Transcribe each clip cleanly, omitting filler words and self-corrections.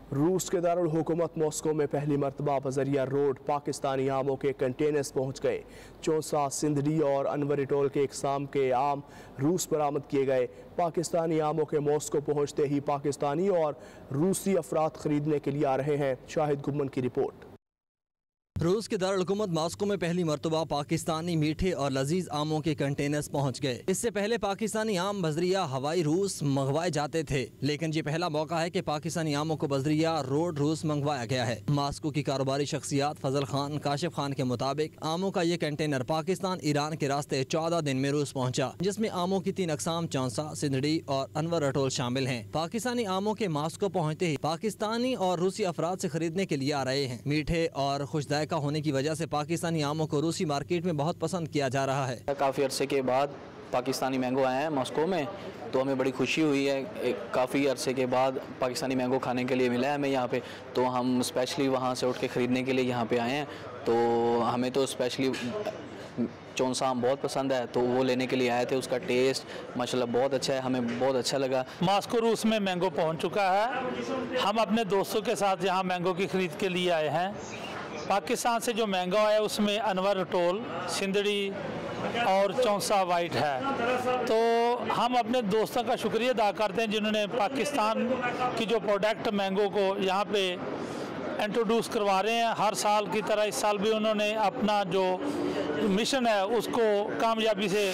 रूस के दारुल हुकूमत मॉस्को में पहली मरतबा बजरिया रोड पाकिस्तानी आमों के कंटेनर्स पहुँच गए। चौसा, सिंदड़ी और अनवरिटोल के इकसाम के आम रूस बरामद किए गए। पाकिस्तानी आमों के मॉस्को पहुँचते ही पाकिस्तानी और रूसी अफराद खरीदने के लिए आ रहे हैं। शाहिद गुम्मन की रिपोर्ट। रूस के दारुल हुकूमत मॉस्को में पहली मरतबा पाकिस्तानी मीठे और लजीज आमों के कंटेनर्स पहुंच गए। इससे पहले पाकिस्तानी आम बजरिया हवाई रूस मंगवाए जाते थे, लेकिन ये पहला मौका है कि पाकिस्तानी आमों को बजरिया रोड रूस मंगवाया गया है। मॉस्को की कारोबारी शख्सियात फजल खान काशिफ खान के मुताबिक आमों का ये कंटेनर पाकिस्तान ईरान के रास्ते 14 दिन में रूस पहुँचा, जिसमें आमों की 3 अकसाम चौसा, सिंदड़ी और अनवरटोल शामिल हैं। पाकिस्तानी आमों के मॉस्को पहुँचते ही पाकिस्तानी और रूसी अफराद से खरीदने के लिए आ रहे हैं। मीठे और खुशदायक का होने की वजह से पाकिस्तानी आमों को रूसी मार्केट में बहुत पसंद किया जा रहा है। काफ़ी अरसे के बाद पाकिस्तानी मैंगो आए हैं मॉस्को में, तो हमें बड़ी खुशी हुई है। काफ़ी अरसे के बाद पाकिस्तानी मैंगो खाने के लिए मिला है हमें यहाँ पे, तो हम स्पेशली वहाँ से उठ के ख़रीदने के लिए यहाँ पे आए हैं। तो हमें तो स्पेशली चौसा आम बहुत पसंद है, तो वो लेने के लिए आए थे। उसका टेस्ट माशाल्लाह बहुत अच्छा है, हमें बहुत अच्छा लगा। मॉस्को रूस में मैंगो पहुँच चुका है। हम अपने दोस्तों के साथ यहाँ मैंगो की खरीद के लिए आए हैं। पाकिस्तान से जो मैंगो आया उसमें अनवरटोल, सिंदड़ी और चौसा वाइट है। तो हम अपने दोस्तों का शुक्रिया अदा करते हैं जिन्होंने पाकिस्तान की जो प्रोडक्ट मैंगो को यहाँ पे इंट्रोड्यूस करवा रहे हैं। हर साल की तरह इस साल भी उन्होंने अपना जो मिशन है उसको कामयाबी से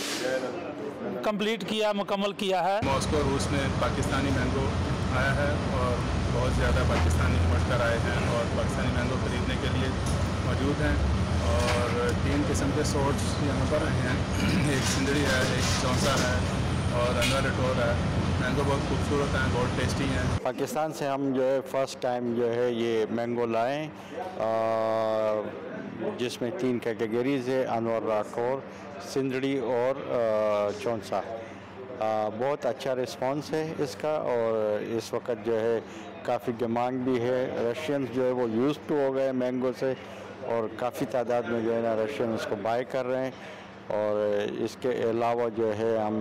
कंप्लीट किया, मुकम्मल किया है। मॉस्को रूस में पाकिस्तानी मैंगो आया है और बहुत ज़्यादा पाकिस्तानी वर्कर आए हैं और पाकिस्तानी मैंगो खरीदने के लिए मौजूद हैं। और 3 किस्म के सॉर्ट्स यहाँ पर हैं। एक सिंदड़ी है, एक चौसा है और अनवरटोल है। मैंगो बहुत खूबसूरत हैं, बहुत टेस्टी हैं। पाकिस्तान से हम जो है फ़र्स्ट टाइम जो है ये मैंगो लाएँ, जिसमें 3 कैटेगरीज़ है, अनवरटोल, सिंदड़ी और चौसा। बहुत अच्छा रिस्पांस है इसका और इस वक्त जो है काफ़ी डिमांड भी है। रशियंस जो है वो यूज़ टू हो गए मैंगो से और काफ़ी तादाद में जो है ना रशियन उसको बाय कर रहे हैं। और इसके अलावा जो है हम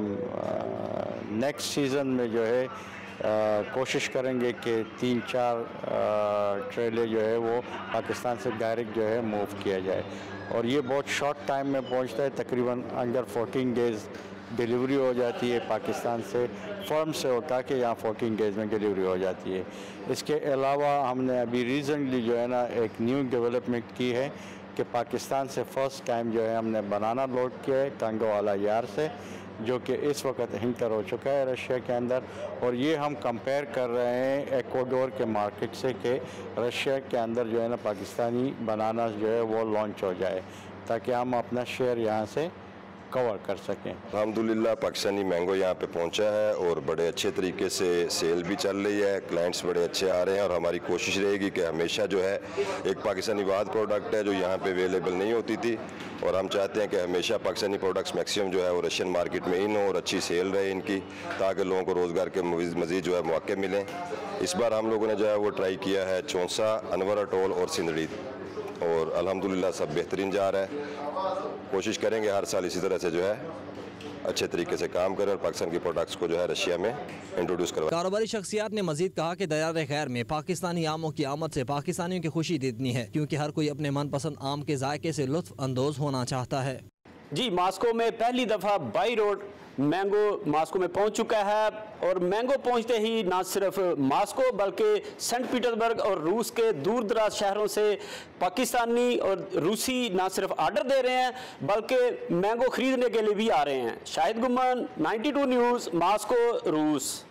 नेक्स्ट सीज़न में जो है कोशिश करेंगे कि 3-4 ट्रेले जो है वो पाकिस्तान से डायरेक्ट जो है मूव किया जाए। और ये बहुत शॉर्ट टाइम में पहुंचता है, तकरीबन अंडर 14 डेज़ डिलीवरी हो जाती है। पाकिस्तान से फर्म से उठा के यहाँ 14 डेज़ में डिलीवरी हो जाती है। इसके अलावा हमने अभी रिसेंटली जो है ना एक न्यू डेवलपमेंट की है कि पाकिस्तान से फ़र्स्ट टाइम जो है हमने बनाना लोड किया है कांगो वाला यार से, जो कि इस वक्त इंटर हो चुका है रशिया के अंदर। और ये हम कंपेयर कर रहे हैं एक्वाडोर के मार्केट से कि रशिया के अंदर जो है ना पाकिस्तानी बनाना जो है वो लॉन्च हो जाए ताकि हम अपना शेयर यहाँ से कवर कर सकें। अल्हम्दुलिल्लाह पाकिस्तानी मैंगो यहाँ पे पहुँचा है और बड़े अच्छे तरीके से सेल भी चल रही है। क्लाइंट्स बड़े अच्छे आ रहे हैं और हमारी कोशिश रहेगी कि हमेशा जो है एक पाकिस्तानी वाद प्रोडक्ट है जो यहाँ पे अवेलेबल नहीं होती थी, और हम चाहते हैं कि हमेशा पाकिस्तानी प्रोडक्ट्स मैक्सिमम जो है वो रशियन मार्केट में इन हो और अच्छी सेल रहे इनकी, ताकि लोगों को रोज़गार के मज़ीद जो है मौके मिलें। इस बार हम लोगों ने जो है वो ट्राई किया है चौसा, अनवरटोल और सिंदड़ी, और अल्हम्दुलिल्लाह सब बेहतरीन जा रहा है। कोशिश करेंगे हर साल इसी तरह से जो है अच्छे तरीके से काम करें और पाकिस्तान के प्रोडक्ट्स को जो है रशिया में इंट्रोड्यूस करवाएं। कारोबारी शख्सियात ने मजीद कहा कि दयार खैर में पाकिस्तानी आमों की आमद से पाकिस्तानियों की खुशी दिखनी है, क्योंकि हर कोई अपने मनपसंद आम के जायके से लुत्फ अंदोज होना चाहता है। जी, मॉस्को में पहली दफ़ा बाई रोड मैंगो मॉस्को में पहुंच चुका है। और मैंगो पहुंचते ही ना सिर्फ मॉस्को बल्कि सेंट पीटर्सबर्ग और रूस के दूर दराज शहरों से पाकिस्तानी और रूसी ना सिर्फ आर्डर दे रहे हैं बल्कि मैंगो खरीदने के लिए भी आ रहे हैं। शाहिद गुम्मन, 92 न्यूज़, मॉस्को, रूस।